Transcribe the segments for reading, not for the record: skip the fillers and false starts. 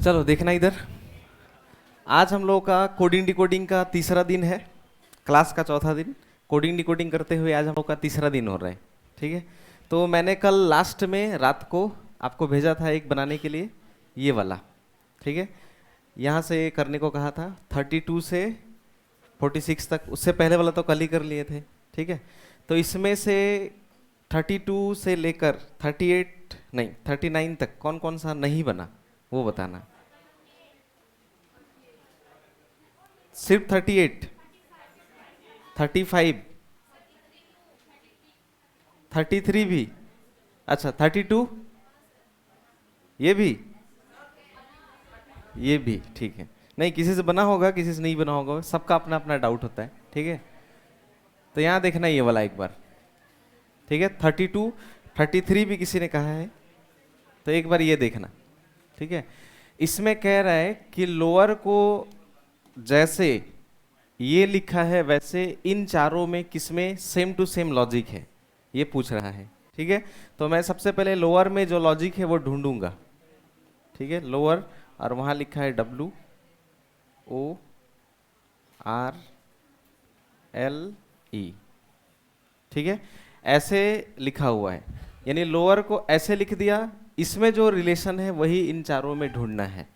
चलो देखना इधर। आज हम लोगों का कोडिंग डिकोडिंग का तीसरा दिन है, क्लास का चौथा दिन। कोडिंग डिकोडिंग करते हुए आज हम लोग का तीसरा दिन हो रहा है। ठीक है, तो मैंने कल लास्ट में रात को आपको भेजा था एक बनाने के लिए, ये वाला। ठीक है, यहाँ से करने को कहा था 32 से 46 तक। उससे पहले वाला तो कल ही कर लिए थे। ठीक है, तो इसमें से 32 से लेकर 38 नहीं 39 तक कौन कौन सा नहीं बना वो बताना। सिर्फ 38, 35, 33 भी? अच्छा 32, ये भी ठीक है। नहीं, किसी से बना होगा किसी से नहीं बना होगा, सबका अपना अपना डाउट होता है। ठीक है, तो यहाँ देखना ये वाला एक बार। ठीक है, 32, 33 भी किसी ने कहा है, तो एक बार ये देखना। ठीक है, इसमें कह रहा है कि लोअर को जैसे ये लिखा है वैसे इन चारों में किसमें सेम टू सेम लॉजिक है, ये पूछ रहा है। ठीक है, तो मैं सबसे पहले लोअर में जो लॉजिक है वो ढूंढूंगा। ठीक है, लोअर, और वहां लिखा है WORLE। ठीक है, ऐसे लिखा हुआ है, यानी लोअर को ऐसे लिख दिया, इसमें जो रिलेशन है वही इन चारों में ढूंढना है।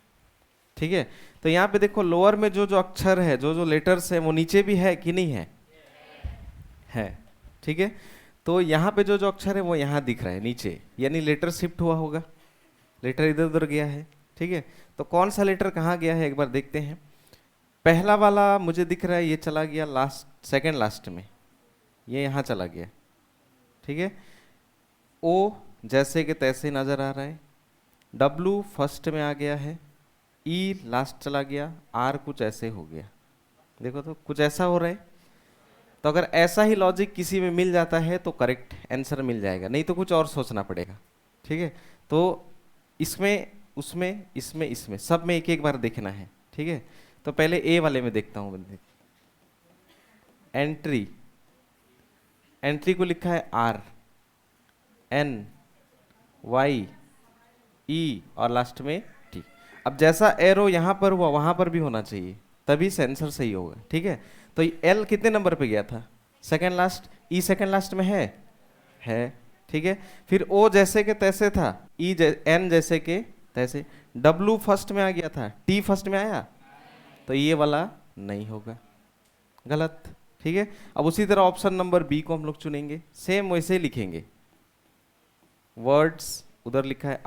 ठीक है, तो यहाँ पे देखो लोअर में जो जो अक्षर है, जो जो लेटर्स है, वो नीचे भी है कि नहीं है? है। ठीक है, तो यहाँ पे जो जो अक्षर है वो यहाँ दिख रहा है नीचे, यानी लेटर शिफ्ट हुआ होगा, लेटर इधर उधर गया है। ठीक है, तो कौन सा लेटर कहाँ गया है एक बार देखते हैं। पहला वाला मुझे दिख रहा है ये चला गया लास्ट, सेकंड लास्ट में, ये यहाँ चला गया। ठीक है, ओ जैसे कि तैसे नजर आ रहा है, W फर्स्ट में आ गया है, ई लास्ट चला गया, आर कुछ ऐसे हो गया। देखो तो कुछ ऐसा हो रहा है। तो अगर ऐसा ही लॉजिक किसी में मिल जाता है तो करेक्ट आंसर मिल जाएगा, नहीं तो कुछ और सोचना पड़ेगा। ठीक है, तो इसमें उसमें इसमें इसमें सब में एक एक बार देखना है। ठीक है, तो पहले ए वाले में देखता हूँ बंदे। एंट्री, एंट्री को लिखा है RNYE और लास्ट में T। अब जैसा एरो यहाँ पर हुआ वहां पर भी होना चाहिए, तभी से आंसर सही होगा। ठीक है, तो L कितने नंबर पे गया था? Second last. E second last में है। ठीक है, फिर O जैसे के तैसे था, N जैसे के तैसे। W फर्स्ट में आ गया था, T फर्स्ट में आया, तो ये वाला नहीं होगा, गलत। ठीक है, अब उसी तरह ऑप्शन नंबर बी को हम लोग चुनेंगे, सेम वैसे ही लिखेंगे। वर्ड्स उधर लिखा है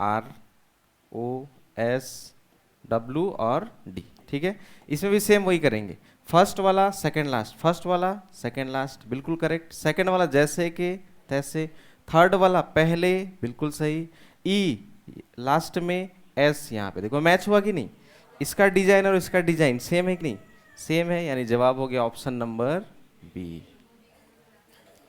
ROSW और D। ठीक है, इसमें भी सेम वही करेंगे। फर्स्ट वाला सेकंड लास्ट, फर्स्ट वाला सेकंड लास्ट, बिल्कुल करेक्ट। सेकंड वाला जैसे के तैसे। थर्ड वाला पहले, बिल्कुल सही। ई लास्ट में, एस यहाँ पे देखो मैच हुआ कि नहीं? इसका डिजाइन और इसका डिजाइन सेम है कि नहीं? सेम है, यानी जवाब हो गया ऑप्शन नंबर बी।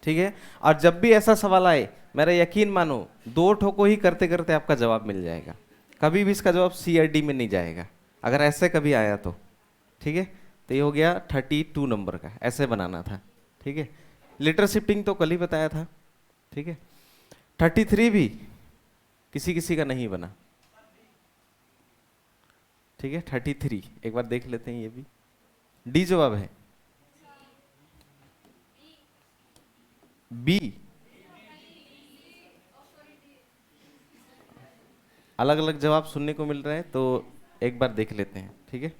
ठीक है, और जब भी ऐसा सवाल आए मेरा यकीन मानो, दो ठो को ही करते करते आपका जवाब मिल जाएगा, कभी भी इसका जवाब सी या डी में नहीं जाएगा, अगर ऐसे कभी आया तो। ठीक है, तो ये हो गया 32 नंबर का, ऐसे बनाना था। ठीक है, लेटर शिफ्टिंग तो कल ही बताया था। ठीक है, 33 भी किसी किसी का नहीं बना। ठीक है, 33 एक बार देख लेते हैं, ये भी डी जवाब है। बी अलग अलग जवाब सुनने को मिल रहा है, तो एक बार देख लेते हैं। ठीक है,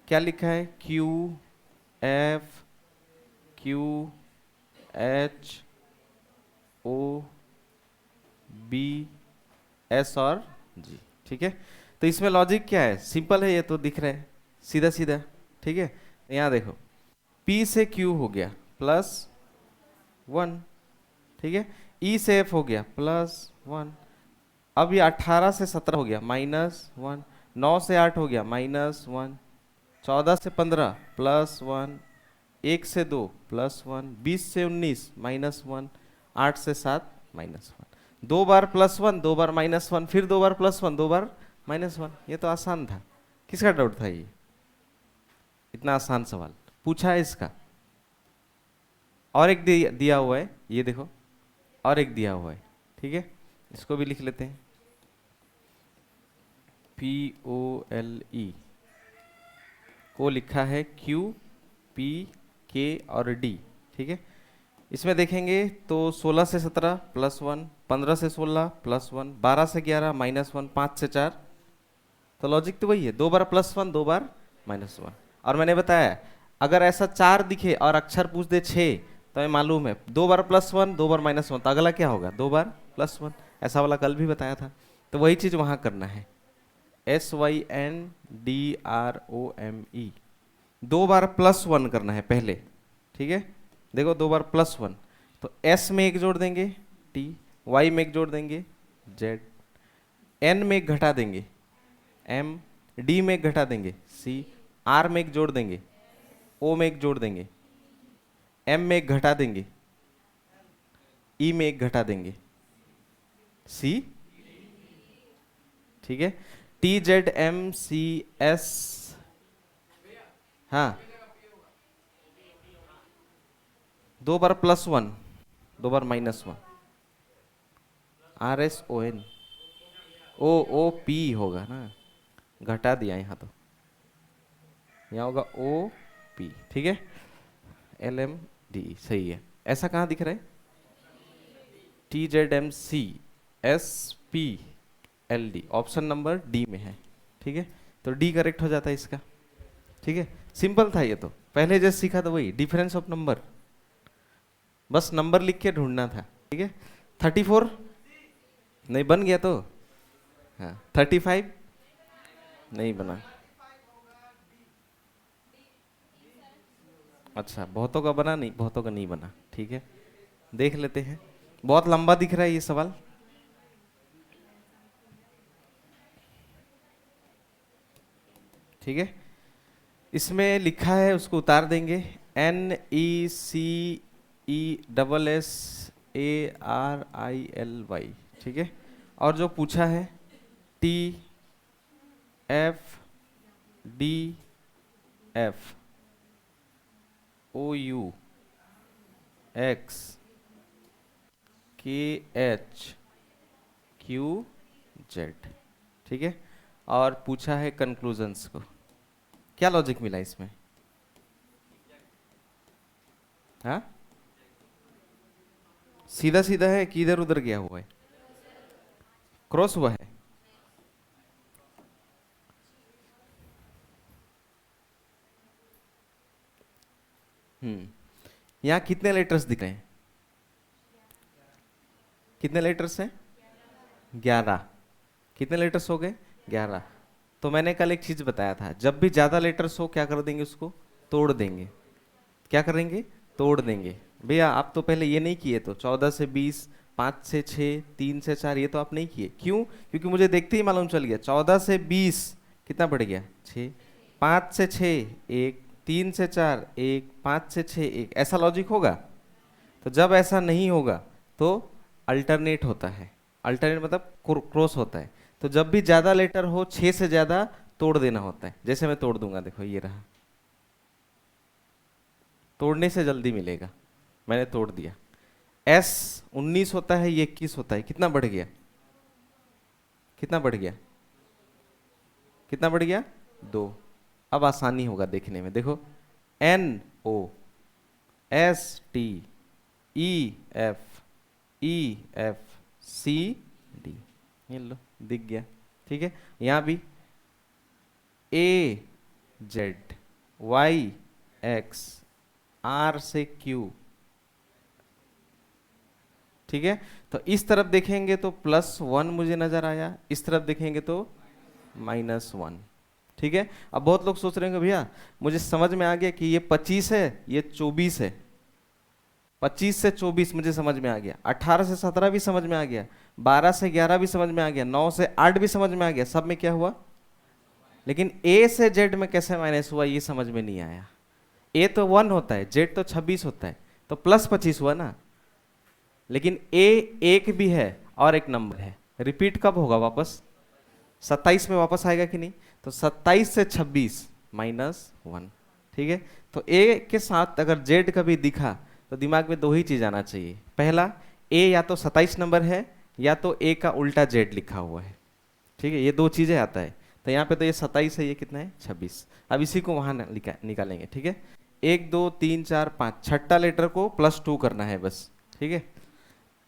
क्या लिखा है? QFQHOBS और G। ठीक है, तो इसमें लॉजिक क्या है? सिंपल है, ये तो दिख रहा है सीधा सीधा। ठीक है, यहाँ देखो, P से Q हो गया +1। ठीक है, E से F हो गया +1। अब ये 18 से 17 हो गया -1, 9 से 8 हो गया -1, 14 से 15 +1, 1 से 2 +1, 20 से 19 -1, 8 से 7 -1। दो बार +1, दो बार -1, फिर दो बार +1, दो बार -1। ये तो आसान था, किसका डाउट था ये? इतना आसान सवाल पूछा है इसका। और एक दिया हुआ है, ये देखो, और एक दिया हुआ है। ठीक है, इसको भी लिख लेते हैं। POLE को लिखा है Q P K और D, ठीक है। इसमें देखेंगे तो 16 से 17 +1, 15 से 16 +1, 12 से 11 -1, 5 से 4, तो लॉजिक तो वही है, 2 बार +1 2 बार -1। और मैंने बताया अगर ऐसा 4 दिखे और अक्षर पूछ दे 6, तो हमें मालूम है 2 बार +1 2 बार -1, तो अगला क्या होगा 2 बार +1। ऐसा वाला कल भी बताया था, तो वही चीज वहां करना है। SYNDROME 2 बार +1 करना है पहले, ठीक है। देखो 2 बार +1, तो S में एक जोड़ देंगे T, Y में एक जोड़ देंगे Z, N में एक घटा देंगे M, D में एक घटा देंगे C, R में एक जोड़ देंगे, O में एक जोड़ देंगे, M में एक घटा देंगे, E में एक घटा देंगे, C, ठीक है। TZMCS, हाँ 2 बार +1 2 बार -1, RSON OOP होगा ना, घटा दिया यहाँ, तो यहाँ होगा OP, ठीक है। LMD सही है। ऐसा कहाँ दिख रहा है? TZMCSPLD ऑप्शन नंबर D में है, ठीक है। तो D करेक्ट हो जाता है इसका, ठीक है। सिंपल था ये, तो पहले जैसे सीखा था वही, डिफरेंस ऑफ नंबर, बस नंबर लिख के ढूंढना था, ठीक है। 34 नहीं बन गया तो, हाँ 35 नहीं बना, अच्छा बहुतों का बना, नहीं बहुतों का नहीं बना, ठीक है। देख लेते हैं, बहुत लंबा दिख रहा है ये सवाल, ठीक है। इसमें लिखा है उसको उतार देंगे, NECESSARILY, ठीक है। और जो पूछा है TFDFOUXKHQZ, ठीक है। और पूछा है कंक्लूजन्स को, क्या लॉजिक मिला इसमें? हाँ सीधा सीधा है कि इधर उधर गया हुआ है, क्रॉस हुआ है? यहाँ कितने लेटर्स दिख रहे हैं? कितने लेटर्स हैं? 11। कितने लेटर्स हो गए? 11। तो मैंने कल एक चीज बताया था, जब भी ज्यादा लेटर्स हो क्या कर देंगे, उसको तोड़ देंगे। क्या करेंगे? तोड़ देंगे। भैया आप तो पहले ये नहीं किए, तो 14 से 20, 5 से 6, 3 से 4, ये तो आप नहीं किए। क्यों? क्योंकि मुझे देखते ही मालूम चल गया 14 से 20 कितना बढ़ गया 6, 5 से 6 1, 3 से 4 1, 5 से 6 1, ऐसा लॉजिक होगा? तो जब ऐसा नहीं होगा तो अल्टरनेट होता है। अल्टरनेट मतलब क्रॉस होता है। तो जब भी ज्यादा लेटर हो 6 से ज्यादा, तोड़ देना होता है। जैसे मैं तोड़ दूंगा, देखो ये रहा, तोड़ने से जल्दी मिलेगा, मैंने तोड़ दिया। S 19 होता है, ये 21 होता है, कितना बढ़ गया? कितना बढ़ गया? कितना बढ़ गया? 2। अब आसानी होगा देखने में, देखो NO ST EFEFCD, ये लो दिख गया, ठीक है। यहाँ भी AZYX R से Q, ठीक है। तो इस तरफ देखेंगे तो +1 मुझे नजर आया, इस तरफ देखेंगे तो -1, ठीक है। अब बहुत लोग सोच रहे होंगे भैया मुझे समझ में आ गया कि ये 25 है, ये 24 है, 25 से 24 मुझे समझ में आ गया, 18 से 17 भी समझ में आ गया, 12 से 11 भी समझ में आ गया, 9 से 8 भी समझ में आ गया, सब में क्या हुआ? लेकिन A से Z में कैसे माइनस हुआ, ये समझ में नहीं आया। A तो 1 होता है, Z तो 26 होता है, तो +25 हुआ ना। लेकिन A एक भी है और एक नंबर है, रिपीट कब होगा वापस? 27 में वापस आएगा कि नहीं? तो 27 से 26 -1, ठीक है। तो A के साथ अगर Z कभी दिखा तो दिमाग में 2 ही चीज आना चाहिए। पहला, A या तो 27 नंबर है, या तो A का उल्टा Z लिखा हुआ है, ठीक है। ये 2 चीजें आता है। तो यहाँ पे तो ये 27 है, ये कितना है 26। अब इसी को वहां निकालेंगे, ठीक है। 1 2 3 4 5, छठा लेटर को +2 करना है बस, ठीक है।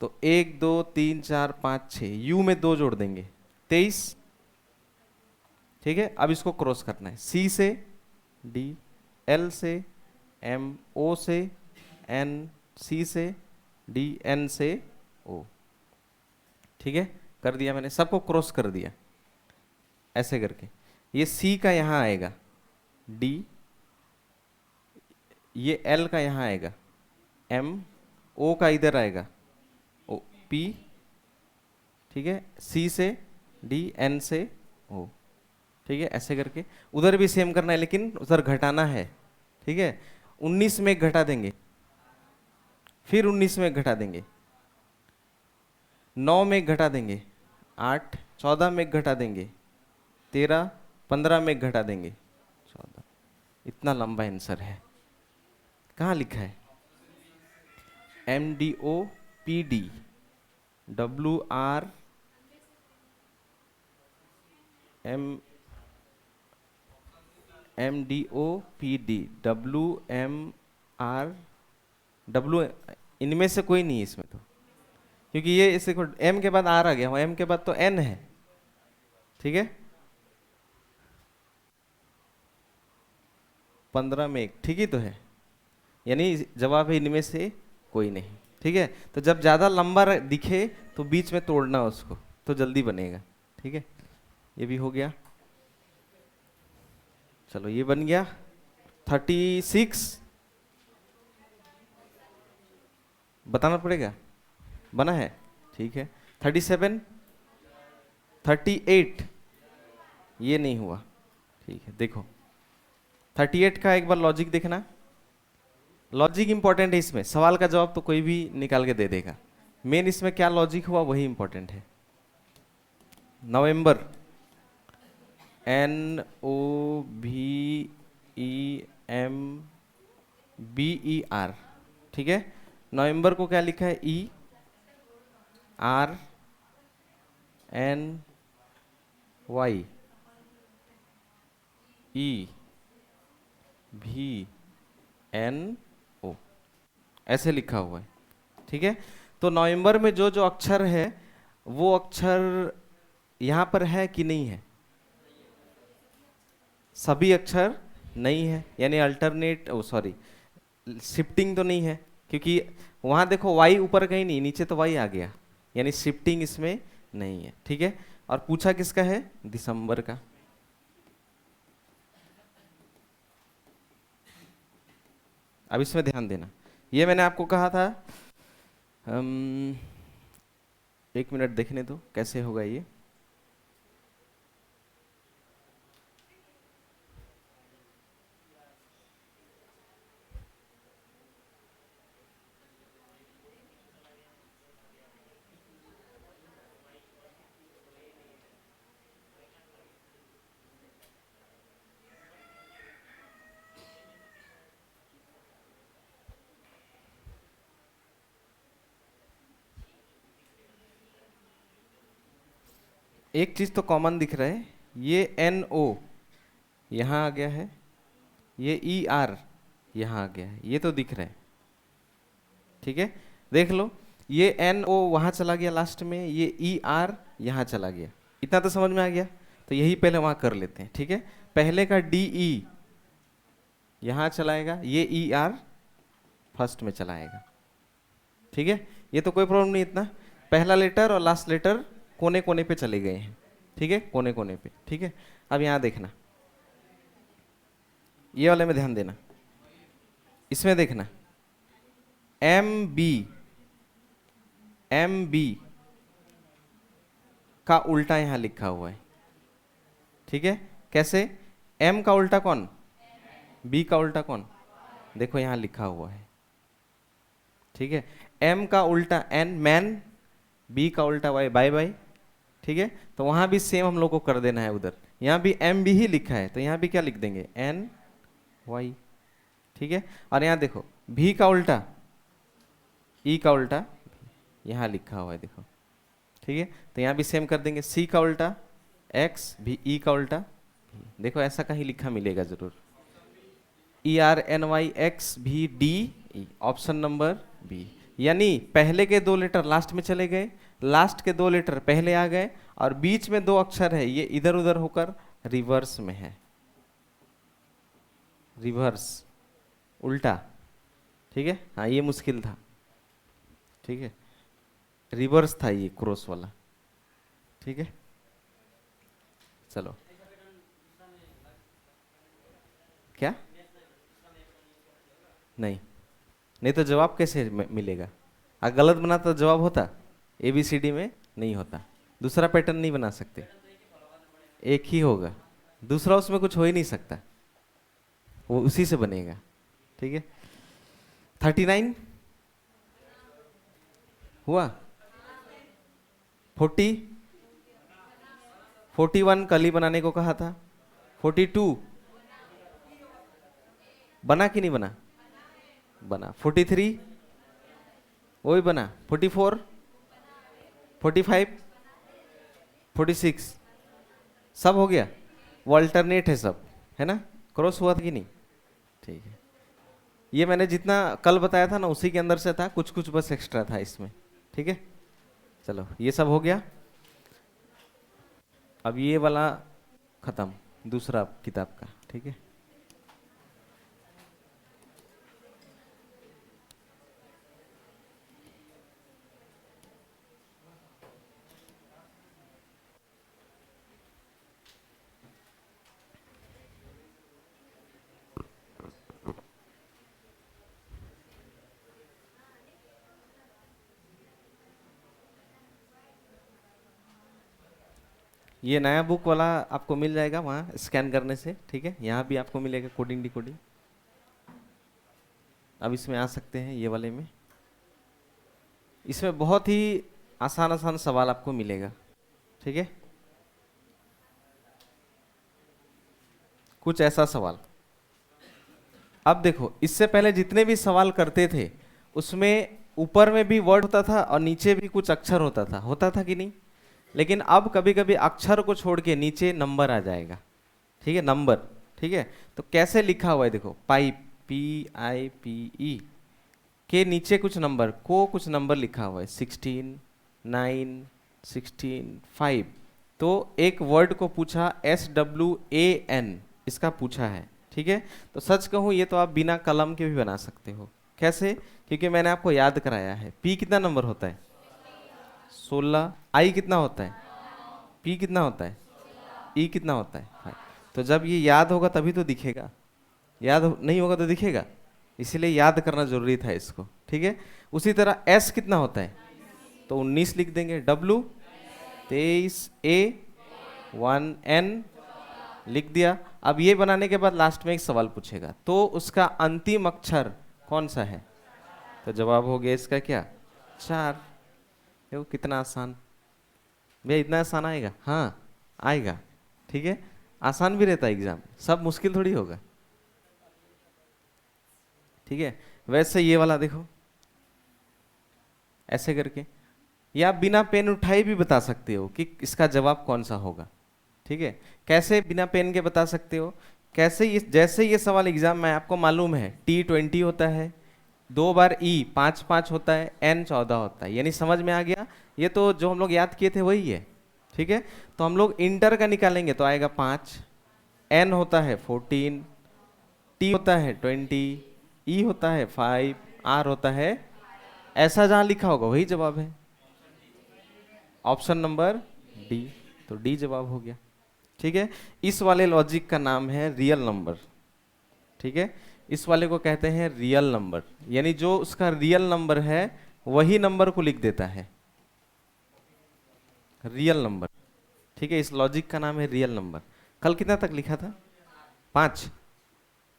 तो 1 2 3 4 5 6, यू में 2 जोड़ देंगे, 23, ठीक है। अब इसको क्रॉस करना है, सी से डी, एल से एम, ओ से एन, सी से डी, एन से ओ, ठीक है। कर दिया मैंने, सबको क्रॉस कर दिया ऐसे करके। ये सी का यहां आएगा डी, ये एल का यहां आएगा एम, ओ का इधर आएगा ओ पी, ठीक है। सी से डी, एन से ओ, ठीक है। ऐसे करके उधर भी सेम करना है, लेकिन उधर घटाना है, ठीक है। 19 में एक घटा देंगे, फिर 19 में एक घटा देंगे, 9 में एक घटा देंगे, 8, 14 में एक घटा देंगे, 13, 15 में एक घटा देंगे, 14। इतना लंबा आंसर है। कहाँ लिखा है? MDOPD, WR MDOPD, WMR, W, इनमें से कोई नहीं है इसमें तो, क्योंकि ये इसे को M के बाद R आ गया, M के बाद तो N है, ठीक है। 15 में एक, ठीक ही तो है, यानी जवाब है इनमें से कोई नहीं, ठीक है। तो जब ज्यादा लंबा दिखे तो बीच में तोड़ना उसको, तो जल्दी बनेगा, ठीक है। ये भी हो गया, चलो ये बन गया। 36 बताना पड़ेगा, बना है, ठीक है। 37, 38, ये नहीं हुआ, ठीक है। देखो 38 का एक बार लॉजिक देखना, लॉजिक इंपॉर्टेंट है इसमें, सवाल का जवाब तो कोई भी निकाल के दे देगा, मेन इसमें क्या लॉजिक हुआ वही इंपॉर्टेंट है। नवंबर, NOVEMBER, ठीक है। नवंबर को क्या लिखा है? ERNYEVNO, ऐसे लिखा हुआ है, ठीक है। तो नवंबर में जो जो अक्षर है वो अक्षर यहां पर है कि नहीं है? सभी अक्षर नहीं है, यानी अल्टरनेट, सॉरी शिफ्टिंग तो नहीं है, क्योंकि वहां देखो वाई ऊपर कहीं नहीं, नीचे तो वाई आ गया, यानी शिफ्टिंग इसमें नहीं है, ठीक है। और पूछा किसका है? दिसंबर का। अब इसमें ध्यान देना, ये मैंने आपको कहा था, एक मिनट देखने दो कैसे होगा ये। एक चीज तो कॉमन दिख रहा है, ये NO यहाँ आ गया है, ये ER यहाँ आ गया है, ये तो दिख रहा है, ठीक है। देख लो, ये NO वहां चला गया लास्ट में, ये ER यहाँ चला गया, इतना तो समझ में आ गया। तो यही पहले वहां कर लेते हैं, ठीक है। पहले का DE यहाँ चलाएगा, ये ER फर्स्ट में चलाएगा, ठीक है। ये तो कोई प्रॉब्लम नहीं इतना, पहला लेटर और लास्ट लेटर कोने कोने पे चले गए हैं, ठीक है, कोने कोने पे, ठीक है। अब यहां देखना, ये वाले में ध्यान देना, इसमें देखना, MB का उल्टा यहां लिखा हुआ है, ठीक है। कैसे? M का उल्टा कौन? B का उल्टा कौन? देखो यहां लिखा हुआ है, ठीक है। M का उल्टा N, मैन, B का उल्टा Y, बाय बाय, ठीक है। तो वहां भी सेम हम लोग को कर देना है उधर, यहां भी MB ही लिखा है, तो यहां भी क्या लिख देंगे? NY, ठीक है। और यहां देखो V का उल्टा, E का उल्टा यहां लिखा हुआ है, देखो, ठीक है। तो यहां भी सेम कर देंगे, C का उल्टा एक्स भी ई का उल्टा, देखो ऐसा कहीं लिखा मिलेगा जरूर, ERNY X भी डी, ऑप्शन नंबर बी। यानी पहले के दो लेटर लास्ट में चले गए, लास्ट के दो लेटर पहले आ गए, और बीच में दो अक्षर है ये इधर उधर होकर रिवर्स में है, रिवर्स, उल्टा। ठीक है, हाँ ये मुश्किल था। ठीक है, रिवर्स था ये क्रॉस वाला। ठीक है, चलो क्या, नहीं नहीं तो जवाब कैसे मिलेगा? अगर गलत बना तो जवाब होता, ABCD में नहीं होता, दूसरा पैटर्न नहीं बना सकते, एक ही होगा, दूसरा उसमें कुछ हो ही नहीं सकता, वो उसी से बनेगा। ठीक है, 39 हुआ, 40, 41 कल ही बनाने को कहा था, 42 बना कि नहीं बना? बना। 43 वो भी बना, 44, 45, 46 सब हो गया, वो अल्टरनेट है सब, है ना? क्रॉस हुआ था कि नहीं? ठीक है, ये मैंने जितना कल बताया था ना उसी के अंदर से था, कुछ कुछ बस एक्स्ट्रा था इसमें। ठीक है, चलो ये सब हो गया। अब ये वाला खत्म, दूसरा किताब का। ठीक है, ये नया बुक वाला आपको मिल जाएगा वहाँ स्कैन करने से। ठीक है, यहाँ भी आपको मिलेगा कोडिंग डिकोडिंग। अब इसमें आ सकते हैं ये वाले में, इसमें बहुत ही आसान आसान सवाल आपको मिलेगा। ठीक है, कुछ ऐसा सवाल, अब देखो इससे पहले जितने भी सवाल करते थे उसमें ऊपर में भी वर्ड होता था और नीचे भी कुछ अक्षर होता था कि नहीं? लेकिन अब कभी कभी अक्षर को छोड़ के नीचे नंबर आ जाएगा। ठीक है, नंबर। ठीक है, तो कैसे लिखा हुआ है देखो, पाइप, PIPE के नीचे कुछ नंबर को कुछ नंबर लिखा हुआ है, 16, 9, 16, 5। तो एक वर्ड को पूछा, SWAN इसका पूछा है। ठीक है, तो सच कहूँ ये तो आप बिना कलम के भी बना सकते हो। कैसे? क्योंकि मैंने आपको याद कराया है। P कितना नंबर होता है? 16। I कितना होता है? P कितना होता है? E कितना होता है? 5। तो जब ये याद होगा तभी तो दिखेगा, नहीं होगा तो दिखेगा, इसीलिए याद करना जरूरी था इसको। ठीक है, उसी तरह S कितना होता है? तो 19 लिख देंगे। W 23, A 1N लिख दिया। अब ये बनाने के बाद लास्ट में एक सवाल पूछेगा, तो उसका अंतिम अक्षर कौन सा है? तो जवाब हो गया इसका क्या? 4। देखो कितना आसान भैया, इतना आसान आएगा? हाँ आएगा। ठीक है, आसान भी रहता है एग्जाम, सब मुश्किल थोड़ी होगा। ठीक है, वैसे ये वाला देखो ऐसे करके, या बिना पेन उठाए भी बता सकते हो कि इसका जवाब कौन सा होगा। ठीक है, कैसे बिना पेन के बता सकते हो? कैसे? ये जैसे ये सवाल एग्जाम में आपको मालूम है T20 होता है, 2 बार E 5 5 होता है, N 14 होता है, यानी समझ में आ गया। ये तो जो हम लोग याद किए थे वही है। ठीक है, तो हम लोग इंटर का निकालेंगे तो आएगा 5, N होता है 14, T होता है 20, E होता है 5, R होता है, ऐसा जहां लिखा होगा वही जवाब है, ऑप्शन नंबर D। तो D जवाब हो गया। ठीक है, इस वाले लॉजिक का नाम है रियल नंबर। ठीक है, इस वाले को कहते हैं रियल नंबर, यानी जो उसका रियल नंबर है वही नंबर को लिख देता है, रियल नंबर। ठीक है, इस लॉजिक का नाम है रियल नंबर। कल कितना तक लिखा था? 5,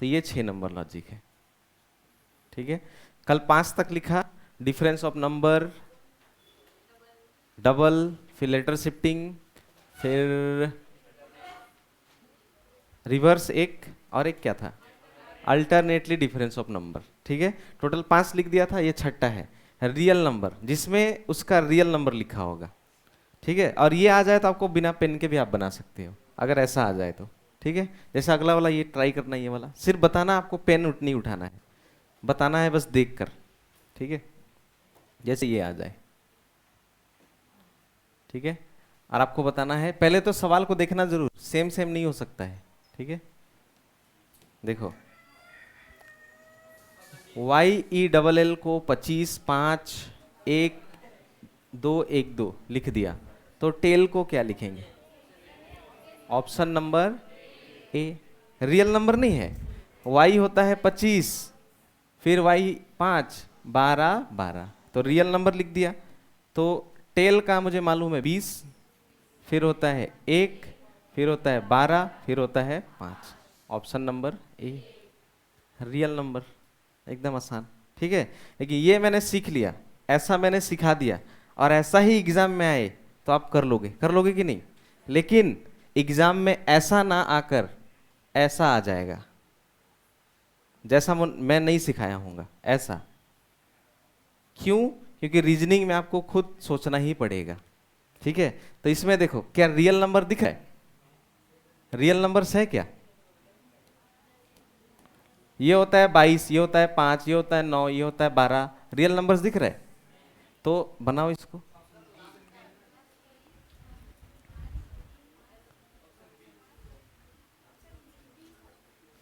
तो ये 6 नंबर लॉजिक है। ठीक है, कल 5 तक लिखा, डिफरेंस ऑफ नंबर, डबल, फिर लेटर शिफ्टिंग, फिर रिवर्स एक, और एक क्या था? Alternately difference of number. ठीक है, टोटल 5 लिख दिया था, ये छठा है रियल नंबर, जिसमें उसका रियल नंबर लिखा होगा। ठीक है, और ये आ जाए तो आपको बिना पेन के भी आप बना सकते हो, अगर ऐसा आ जाए तो। ठीक है, जैसे अगला वाला ये ट्राई करना, ये वाला सिर्फ बताना, आपको पेन नहीं उठाना है, बताना है बस देख कर। ठीक है, जैसे ये आ जाए, ठीक है, और आपको बताना है, पहले तो सवाल को देखना जरूर, सेम सेम नहीं हो सकता है। ठीक है, देखो YELL को 25 5 1 2 1 2 लिख दिया, तो टेल को क्या लिखेंगे? Option number A. Real number नहीं है, y होता है 25, फिर y 5 12 12, तो रियल नंबर लिख दिया। तो टेल का मुझे मालूम है 20, फिर होता है 1, फिर होता है 12, फिर होता है 5। Option number A, real number, एकदम आसान। ठीक है, लेकिन ये मैंने सीख लिया, ऐसा मैंने सिखा दिया, और ऐसा ही एग्जाम में आए तो आप कर लोगे कि नहीं? लेकिन एग्जाम में ऐसा ना आकर ऐसा आ जाएगा, जैसा मैं नहीं सिखाया हूँगा ऐसा। क्यों? क्योंकि रीजनिंग में आपको खुद सोचना ही पड़ेगा। ठीक है, तो इसमें देखो क्या रियल नंबर दिख रहा है? रियल नंबर्स है क्या? ये होता है 22, ये होता है 5, ये होता है 9, ये होता है 12, रियल नंबर्स दिख रहे हैं? तो बनाओ इसको।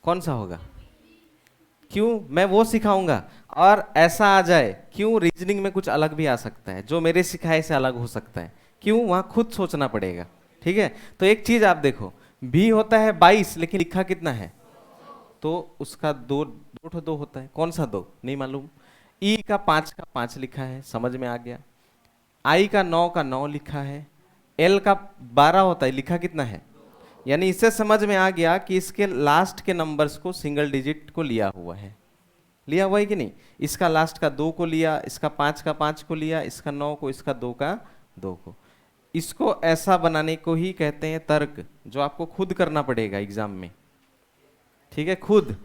कौन सा होगा? क्यों? मैं वो सिखाऊंगा, और ऐसा आ जाए। क्यों? रीजनिंग में कुछ अलग भी आ सकता है, जो मेरे सिखाए से अलग हो सकता है। क्यों? वहां खुद सोचना पड़ेगा। ठीक है, तो एक चीज आप देखो, भी होता है 22, लेकिन लिखा कितना है? तो उसका दो दो ठो दो होता है, कौन सा दो नहीं मालूम। ई का 5 लिखा है, समझ में आ गया। आई का 9 लिखा है। एल का 12 होता है, लिखा कितना है? यानी इससे समझ में आ गया कि इसके लास्ट के नंबर्स को सिंगल डिजिट को लिया हुआ है। लिया हुआ है कि नहीं? इसका लास्ट का 2 को लिया, इसका 5 का 5 को लिया, इसका 9 को, इसका 2 का 2 को। इसको ऐसा बनाने को ही कहते हैं तर्क, जो आपको खुद करना पड़ेगा एग्जाम में। ठीक है, खुद।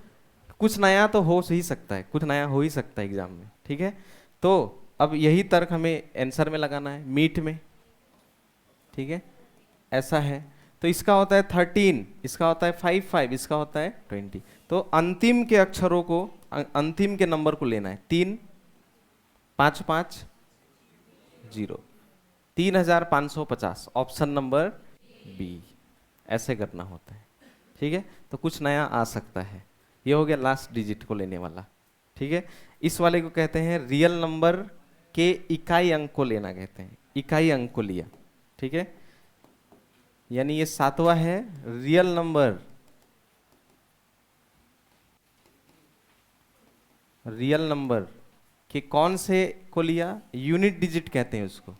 कुछ नया तो हो ही सकता है, कुछ नया हो ही सकता है एग्जाम में। ठीक है, तो अब यही तर्क हमें आंसर में लगाना है, मीट में। ठीक है, ऐसा है, तो इसका होता है 13, इसका होता है 5 इसका होता है 20। तो अंतिम के अक्षरों को, अंतिम के नंबर को लेना है। 3 5 5 0, 3550, ऑप्शन नंबर बी। ऐसे करना होता है। ठीक है, तो कुछ नया आ सकता है। ये हो गया लास्ट डिजिट को लेने वाला। ठीक है, इस वाले को कहते हैं रियल नंबर के इकाई अंक को लेना कहते हैं, इकाई अंक को लिया। ठीक है, यानी ये 7वां है, रियल नंबर, रियल नंबर के कौन से को लिया? यूनिट डिजिट कहते हैं उसको।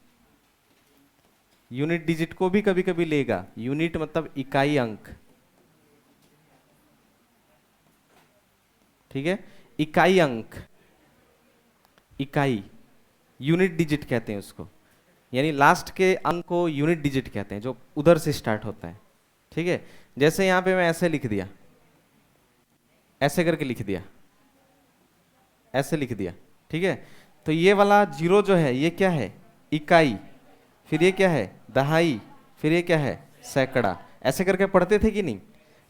यूनिट डिजिट को भी कभी कभी लेगा, यूनिट मतलब इकाई अंक। ठीक है, इकाई अंक, इकाई, यूनिट डिजिट कहते हैं उसको। यानी लास्ट के अंक को यूनिट डिजिट कहते हैं, जो उधर से स्टार्ट होता है। ठीक है, जैसे यहां पे मैं ऐसे लिख दिया, ऐसे करके लिख दिया, ऐसे लिख दिया। ठीक है, तो ये वाला 0 जो है ये क्या है? इकाई। फिर ये क्या है? दहाई। फिर ये क्या है? सैकड़ा। ऐसे करके पढ़ते थे कि नहीं?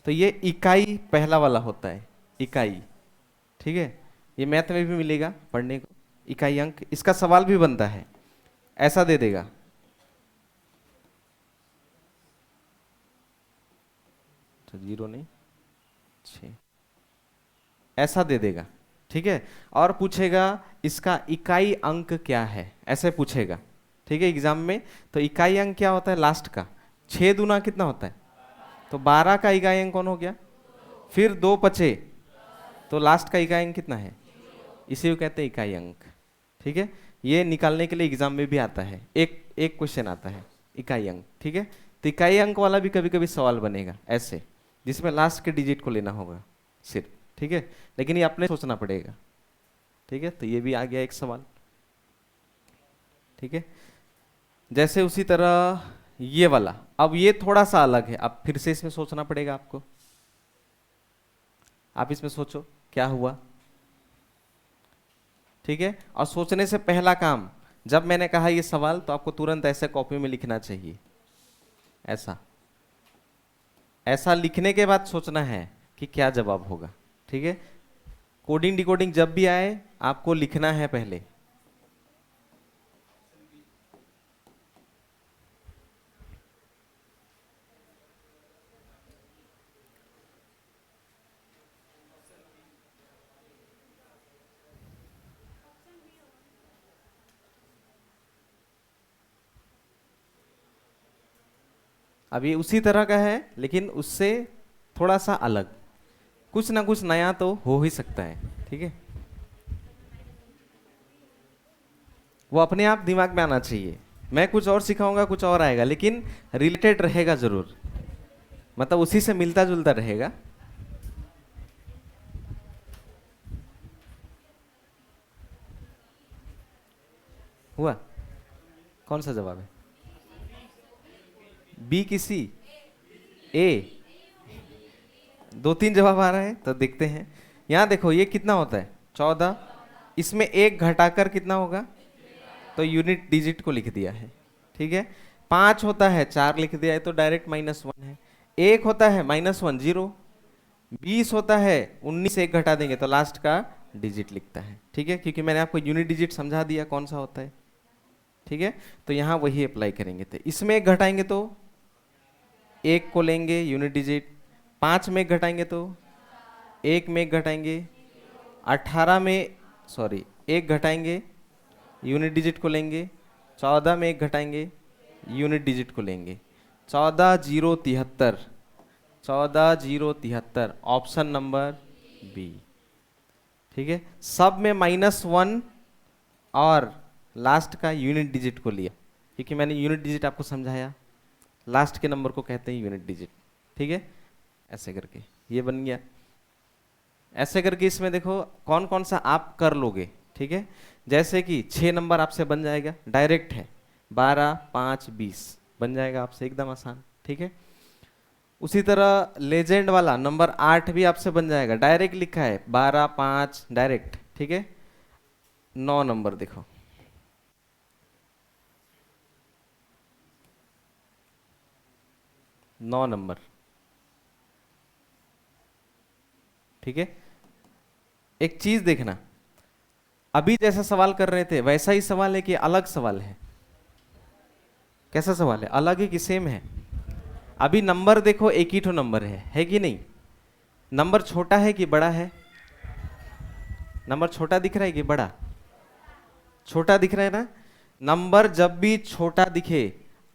तो ये इकाई पहला वाला होता है, इकाई। ठीक है, ये मैथ में भी मिलेगा पढ़ने को, इकाई अंक। इसका सवाल भी बनता है, ऐसा दे देगा, तो 0 नहीं 6, ऐसा दे देगा। ठीक है, और पूछेगा इसका इकाई अंक क्या है, ऐसे पूछेगा। ठीक है, एग्जाम में। तो इकाई अंक क्या होता है लास्ट का? 6 दूना कितना होता है? तो 12 का इकाई अंक कौन हो गया? फिर 2 बचे, तो लास्ट का इकाई अंक कितना है? इसी को कहते हैं इकाई अंक। ठीक है, ये निकालने के लिए एग्जाम में भी आता है, एक एक क्वेश्चन आता है इकाई अंक। ठीक है, तो इकाई अंक वाला भी कभी कभी सवाल बनेगा ऐसे, जिसमें लास्ट के डिजिट को लेना होगा सिर्फ। ठीक है, लेकिन ये अपने सोचना पड़ेगा। ठीक है, तो ये भी आ गया एक सवाल। ठीक है, जैसे उसी तरह ये वाला, अब ये थोड़ा सा अलग है, अब फिर से इसमें सोचना पड़ेगा आपको। आप इसमें सोचो क्या हुआ। ठीक है, और सोचने से पहला काम, जब मैंने कहा ये सवाल तो आपको तुरंत ऐसे कॉपी में लिखना चाहिए, ऐसा ऐसा लिखने के बाद सोचना है कि क्या जवाब होगा। ठीक है, कोडिंग डिकोडिंग जब भी आए आपको लिखना है पहले। अब ये उसी तरह का है लेकिन उससे थोड़ा सा अलग, कुछ ना कुछ नया तो हो ही सकता है। ठीक है, वो अपने आप दिमाग में आना चाहिए। मैं कुछ और सिखाऊंगा, कुछ और आएगा, लेकिन रिलेटेड रहेगा जरूर, मतलब उसी से मिलता जुलता रहेगा। हुआ? कौन सा जवाब है? बी की सी? ए? दो तीन जवाब आ रहे हैं तो देखते हैं। यहां देखो ये कितना होता है, 14। इसमें एक घटाकर कितना होगा, तो यूनिट डिजिट को लिख दिया है। ठीक है, 5 होता है, 4 लिख दिया है तो डायरेक्ट -1 है। 1 होता है -1 0। 20 होता है 19 से 1 घटा देंगे तो लास्ट का डिजिट लिखता है। ठीक है, क्योंकि मैंने आपको यूनिट डिजिट समझा दिया कौन सा होता है। ठीक है, तो यहाँ वही अप्लाई करेंगे। तो इसमें 1 घटाएंगे तो 1 को लेंगे यूनिट डिजिट, 5 में 1 घटाएंगे तो 1 में 1 घटाएंगे, 18 में सॉरी 1 घटाएंगे यूनिट डिजिट को लेंगे, 14 में 1 घटाएंगे यूनिट डिजिट को लेंगे। 14 0 73, 14 0 73, ऑप्शन नंबर बी। ठीक है, सब में -1 और लास्ट का यूनिट डिजिट को लिया, क्योंकि मैंने यूनिट डिजिट आपको समझाया, लास्ट के नंबर को कहते हैं यूनिट डिजिट। ठीक है, ऐसे करके ये बन गया। ऐसे करके इसमें देखो कौन कौन सा आप कर लोगे। ठीक है, जैसे कि 6 नंबर आपसे बन जाएगा, डायरेक्ट है, 12 5 20 बन जाएगा आपसे, एकदम आसान। ठीक है, उसी तरह लेजेंड वाला नंबर 8 भी आपसे बन जाएगा, डायरेक्ट लिखा है 12 5 डायरेक्ट। ठीक है, 9 नंबर देखो, नौ नंबर। ठीक है, एक चीज देखना, अभी जैसा सवाल कर रहे थे वैसा ही सवाल है कि अलग सवाल है? कैसा सवाल है, अलग है कि सेम है? अभी नंबर देखो एक ही ठो नंबर है कि नहीं? नंबर छोटा है कि बड़ा है? नंबर छोटा दिख रहा है कि बड़ा? छोटा दिख रहा है ना। नंबर जब भी छोटा दिखे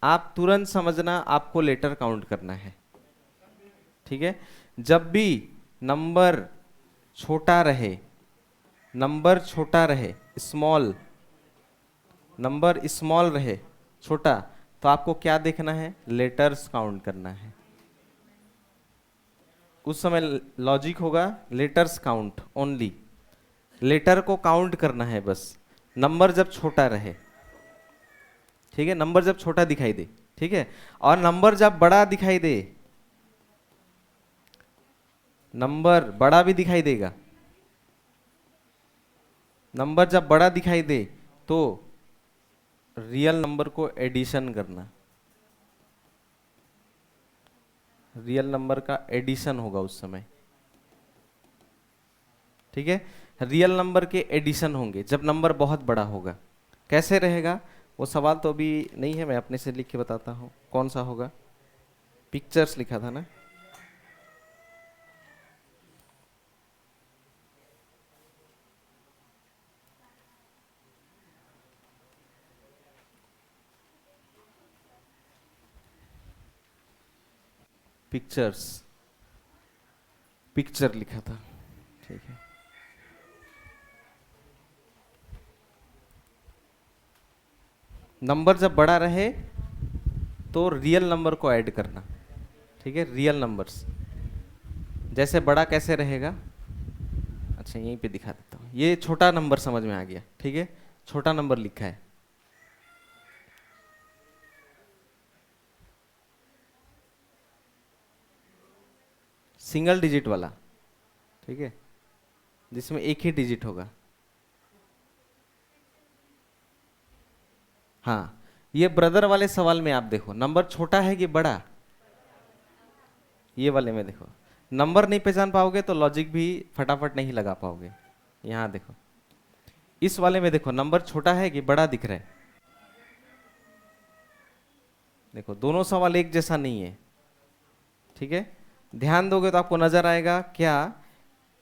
आप तुरंत समझना आपको लेटर काउंट करना है। ठीक है, जब भी नंबर छोटा रहे, नंबर छोटा रहे, स्मॉल नंबर स्मॉल रहे, छोटा, तो आपको क्या देखना है, लेटर्स काउंट करना है। उस समय लॉजिक होगा लेटर्स काउंट ओनली, लेटर को काउंट करना है बस, नंबर जब छोटा रहे। ठीक है, नंबर जब छोटा दिखाई दे। ठीक है, और नंबर जब बड़ा दिखाई दे, नंबर बड़ा भी दिखाई देगा, नंबर जब बड़ा दिखाई दे तो रियल नंबर को एडिशन करना, रियल नंबर का एडिशन होगा उस समय। ठीक है, रियल नंबर के एडिशन होंगे जब नंबर बहुत बड़ा होगा। कैसे रहेगा वो सवाल तो अभी नहीं है, मैं अपने से लिख के बताता हूँ कौन सा होगा। पिक्चर्स लिखा था ना, पिक्चर्स, पिक्चर लिखा था। ठीक है, नंबर जब बड़ा रहे तो रियल नंबर को ऐड करना। ठीक है, रियल नंबर्स जैसे बड़ा कैसे रहेगा, अच्छा यहीं पे दिखा देता हूँ, ये छोटा नंबर समझ में आ गया। ठीक है, छोटा नंबर लिखा है, सिंगल डिजिट वाला। ठीक है, जिसमें एक ही डिजिट होगा। हाँ, ये ब्रदर वाले सवाल में आप देखो नंबर छोटा है कि बड़ा, ये वाले में देखो नंबर नहीं पहचान पाओगे तो लॉजिक भी फटाफट नहीं लगा पाओगे। यहाँ देखो इस वाले में देखो नंबर छोटा है कि बड़ा दिख रहा है। देखो दोनों सवाल एक जैसा नहीं है, ठीक है। ध्यान दोगे तो आपको नजर आएगा क्या,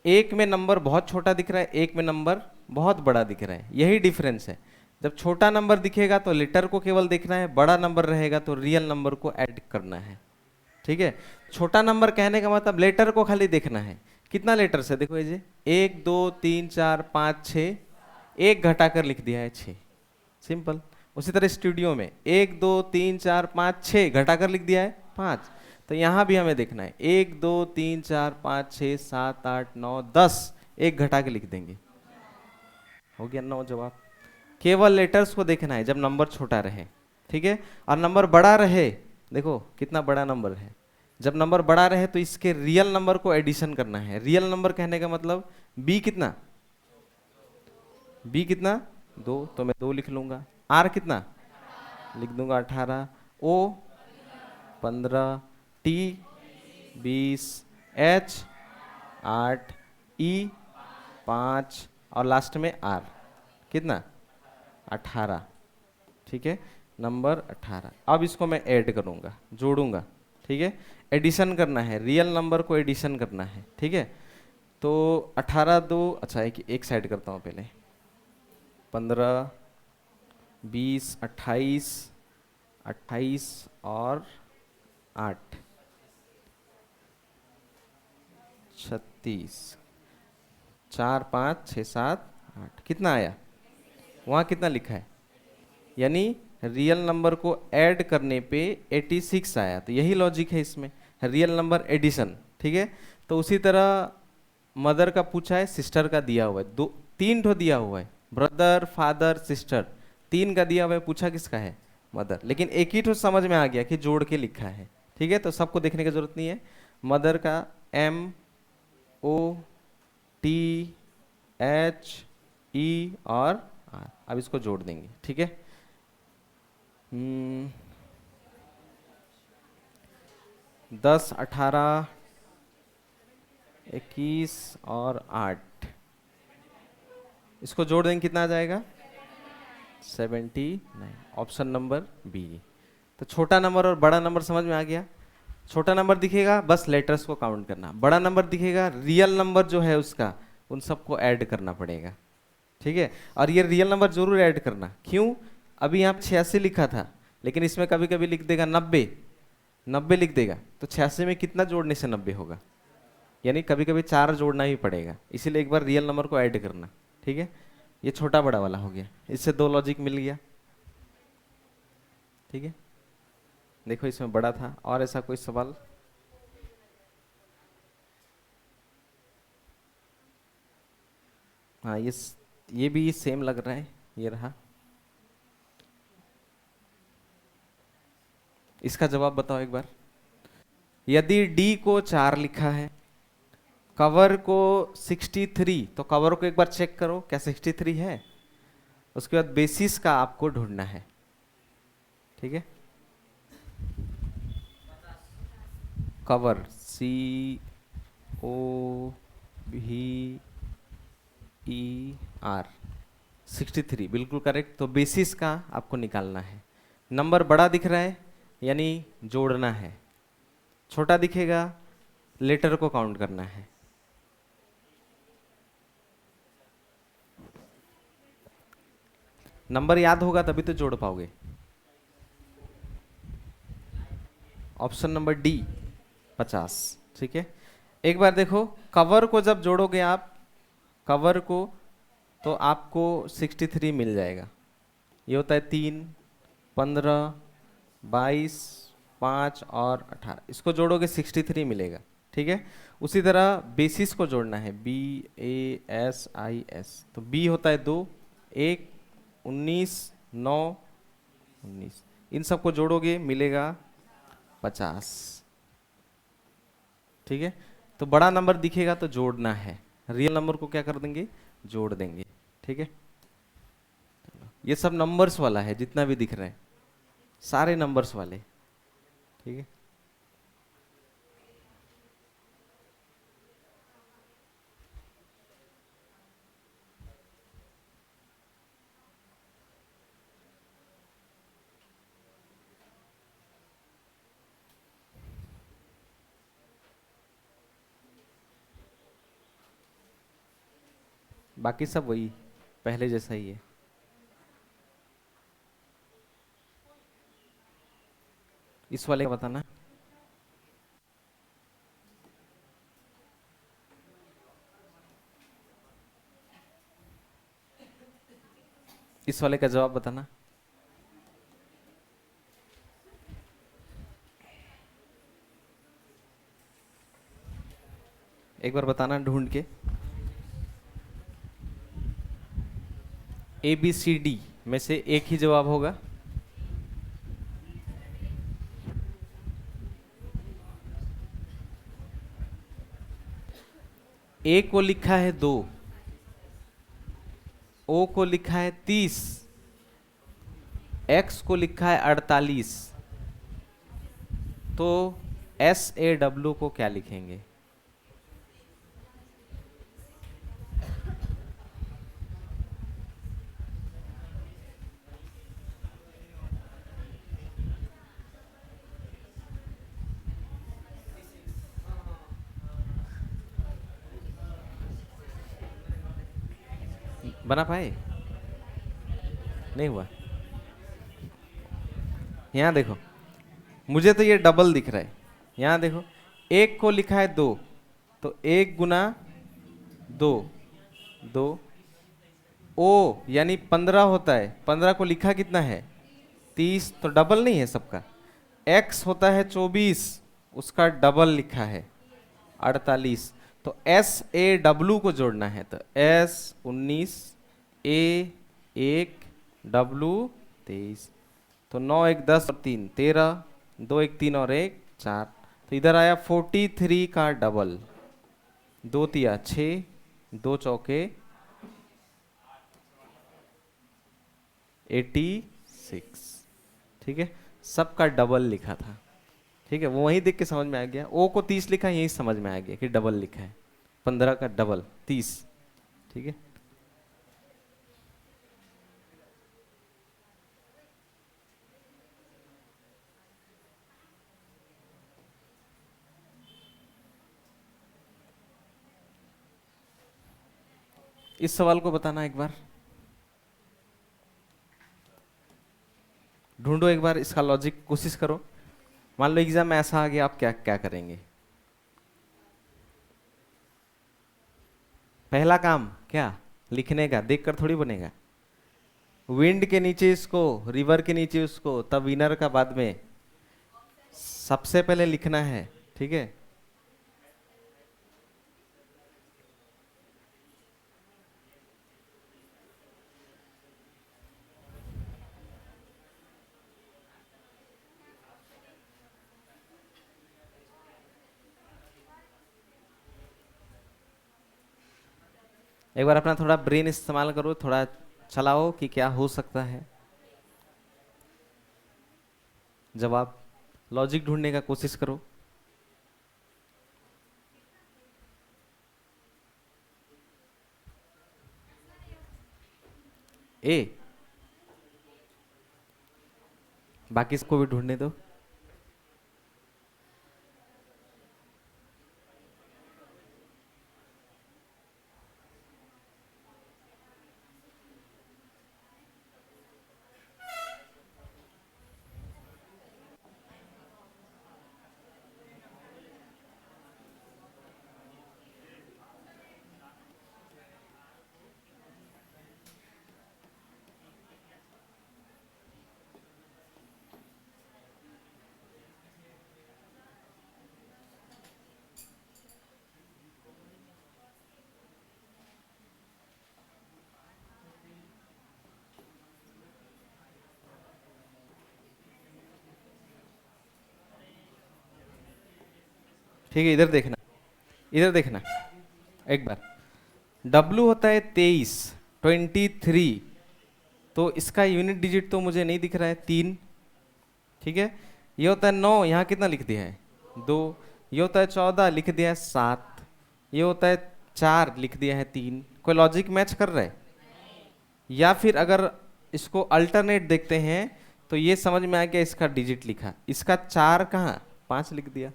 एक में नंबर बहुत छोटा दिख रहा है, एक में नंबर बहुत बड़ा दिख रहा है, यही डिफरेंस है। जब छोटा नंबर दिखेगा तो लेटर को केवल देखना है, बड़ा नंबर रहेगा तो रियल नंबर को ऐड करना है, ठीक है। छोटा नंबर कहने का मतलब लेटर को खाली देखना है, कितना लेटर है देखो ये 1 2 3 4 5 6, एक घटाकर लिख दिया है 6, सिंपल। उसी तरह स्टूडियो में 1 2 3 4 5 6 घटाकर लिख दिया है 5, तो यहां भी हमें देखना है 1 2 3 4 5 6 7 8 9 10, एक घटा के लिख देंगे, हो गया 9 जवाब। केवल लेटर्स को देखना है जब नंबर छोटा रहे, ठीक है। और नंबर बड़ा रहे, देखो कितना बड़ा नंबर है, जब नंबर बड़ा रहे तो इसके रियल नंबर को एडिशन करना है। रियल नंबर कहने का मतलब बी कितना, बी कितना 2, तो मैं 2 लिख लूंगा। आर कितना लिख दूंगा 18, ओ 15, टी 20, एच 8, ई 5 और लास्ट में आर कितना 18, ठीक है। नंबर 18। अब इसको मैं ऐड करूंगा, जोड़ूंगा, ठीक है। एडिशन करना है, रियल नंबर को एडिशन करना है, ठीक है। तो 18 2, अच्छा एक साइड करता हूँ पहले, 15 20 28 28 और 8 36, 4 5 6 7 8, कितना आया, वहाँ कितना लिखा है, यानी रियल नंबर को ऐड करने पे 86 आया। तो यही लॉजिक है इसमें, रियल नंबर एडिशन, ठीक है। तो उसी तरह मदर का पूछा है, सिस्टर का दिया हुआ है, 3 ठो दिया हुआ है, ब्रदर फादर सिस्टर, 3 का दिया हुआ है, पूछा किसका है, मदर, लेकिन एक ही ठो समझ में आ गया कि जोड़ के लिखा है, ठीक है। तो सबको देखने की जरूरत नहीं है। मदर का MOTHE और R, अब इसको जोड़ देंगे, ठीक है। 10 18 21 और 8, इसको जोड़ देंगे कितना आ जाएगा 79, ऑप्शन नंबर बी। तो छोटा नंबर और बड़ा नंबर समझ में आ गया। छोटा नंबर दिखेगा बस लेटर्स को काउंट करना, बड़ा नंबर दिखेगा रियल नंबर जो है उसका उन सबको ऐड करना पड़ेगा, ठीक है। और ये रियल नंबर जरूर ऐड करना, क्यों, अभी यहाँ 86 लिखा था लेकिन इसमें कभी कभी लिख देगा 90, 90 लिख देगा, तो 86 में कितना जोड़ने से 90 होगा, यानी कभी कभी 4 जोड़ना ही पड़ेगा, इसीलिए एक बार रियल नंबर को ऐड करना, ठीक है। ये छोटा बड़ा वाला हो गया, इससे 2 लॉजिक मिल गया, ठीक है। देखो इसमें बड़ा था, और ऐसा कोई सवाल, हाँ ये भी सेम लग रहा है, ये रहा। इसका जवाब बताओ एक बार। यदि डी को 4 लिखा है, कवर को 63, तो कवर को एक बार चेक करो क्या 63 है, उसके बाद बेसिस का आपको ढूंढना है, ठीक है। कवर COVER 63 बिल्कुल करेक्ट। तो बेसिस का आपको निकालना है, नंबर बड़ा दिख रहा है यानी जोड़ना है, छोटा दिखेगा लेटर को काउंट करना है। नंबर याद होगा तभी तो जोड़ पाओगे। ऑप्शन नंबर डी 50, ठीक है। एक बार देखो कवर को जब जोड़ोगे आप, कवर को, तो आपको 63 मिल जाएगा। ये होता है 3 15 22 5 और 18, इसको जोड़ोगे 63 मिलेगा, ठीक है। उसी तरह बेसिस को जोड़ना है, BASIS, तो बी होता है 2 1 19 9 19, इन सबको जोड़ोगे मिलेगा 50, ठीक है। तो बड़ा नंबर दिखेगा तो जोड़ना है, रियल नंबर को क्या कर देंगे, जोड़ देंगे, ठीक है। ये सब नंबर्स वाला है, जितना भी दिख रहे हैं सारे नंबर्स वाले। ठीक है, बाकी सब वही पहले जैसा ही है। इस वाले का बताना। इस वाले का जवाब बताना। एक बार बताना ढूंढ के। ए बी सी डी में से एक ही जवाब होगा। ए को लिखा है 2, ओ को लिखा है 30, एक्स को लिखा है 48, तो एस ए डब्ल्यू को क्या लिखेंगे? बना पाए? नहीं हुआ? यहां देखो, मुझे तो ये डबल दिख रहा है। यहां देखो, एक को लिखा है 2, तो 1 × 2, 2। ओ यानी 15 होता है, 15 को लिखा कितना है? 30, तो डबल नहीं है सबका। एक्स होता है 24, उसका डबल लिखा है 48। तो एस ए डब्लू को जोड़ना है, तो एस 19, ए 1, डब्लू 23। तो 9 1 10 और 3 13, 2 1 3 और 1 4। तो इधर आया 43 का डबल। 2 तिया 6, 2 चौके 86। ठीक है, सबका डबल लिखा था। ठीक है, वो वहीं देख के समझ में आ गया। ओ को 30 लिखा है, यही समझ में आ गया कि डबल लिखा है। 15 का डबल 30। ठीक है, इस सवाल को बताना एक बार। ढूंढो एक बार इसका लॉजिक, कोशिश करो। मान लो एग्जाम में ऐसा आ गया, आप क्या क्या करेंगे? पहला काम क्या? लिखने का। देखकर थोड़ी बनेगा। विंड के नीचे इसको, रिवर के नीचे उसको, तब विनर का बाद में। सबसे पहले लिखना है। ठीक है, एक बार अपना थोड़ा ब्रेन इस्तेमाल करो, थोड़ा चलाओ कि क्या हो सकता है। जवाब, लॉजिक ढूंढने का कोशिश करो। ए, बाकी सबको भी ढूंढने दो। ठीक है, इधर देखना, इधर देखना एक बार। डब्लू होता है 23, 23। तो इसका यूनिट डिजिट तो मुझे नहीं दिख रहा है, 3। ठीक है, ये होता है 9, यहाँ कितना लिख दिया है, 2। ये होता है 14, लिख दिया है 7। ये होता है 4, लिख दिया है 3। कोई लॉजिक मैच कर रहा है? या फिर अगर इसको अल्टरनेट देखते हैं तो ये समझ में आ गया, इसका डिजिट लिखा, इसका 4 कहाँ, 5 लिख दिया।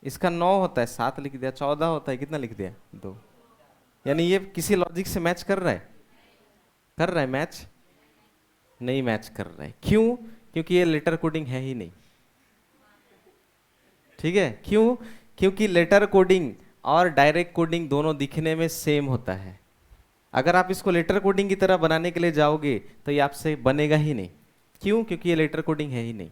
इसका 9 होता है, 7 लिख दिया। 14 होता है, कितना लिख दिया, 2। यानी ये किसी लॉजिक से मैच कर रहा है? कर रहा है मैच? नहीं मैच कर रहा है। क्यों? क्योंकि ये लेटर कोडिंग है ही नहीं। ठीक है, क्यों? क्योंकि लेटर कोडिंग और डायरेक्ट कोडिंग दोनों दिखने में सेम होता है। अगर आप इसको लेटर कोडिंग की तरह बनाने के लिए जाओगे तो ये आपसे बनेगा ही नहीं। क्यों? क्योंकि ये लेटर कोडिंग है ही नहीं।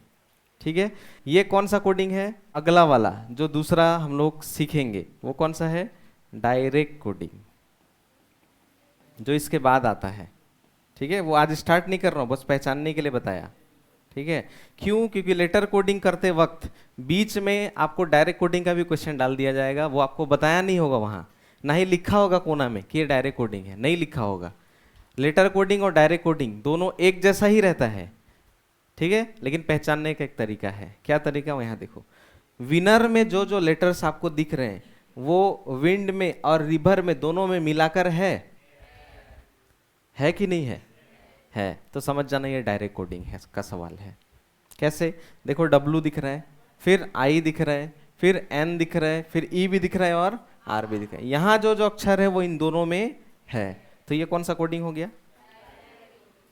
ठीक है, ये कौन सा कोडिंग है? अगला वाला जो दूसरा हम लोग सीखेंगे वो कौन सा है? डायरेक्ट कोडिंग, जो इसके बाद आता है। ठीक है, वो आज स्टार्ट नहीं कर रहा हूँ, बस पहचानने के लिए बताया। ठीक है, क्यों? क्योंकि लेटर कोडिंग करते वक्त बीच में आपको डायरेक्ट कोडिंग का भी क्वेश्चन डाल दिया जाएगा, वो आपको बताया नहीं होगा वहां, ना ही लिखा होगा कोना में कि ये डायरेक्ट कोडिंग है, नहीं लिखा होगा। लेटर कोडिंग और डायरेक्ट कोडिंग दोनों एक जैसा ही रहता है। ठीक है, लेकिन पहचानने का एक तरीका है। क्या तरीका? वो यहाँ देखो, विनर में जो जो लेटर्स आपको दिख रहे हैं वो विंड में और रिवर में दोनों में मिलाकर है कि नहीं है? है। तो समझ जाना ये डायरेक्ट कोडिंग है का सवाल है। कैसे? देखो, W दिख रहा है, फिर I दिख रहा है, फिर N दिख रहा है, फिर E भी दिख रहा है और R भी दिख रहा है। यहाँ जो जो अक्षर है वो इन दोनों में है, तो ये कौन सा कोडिंग हो गया?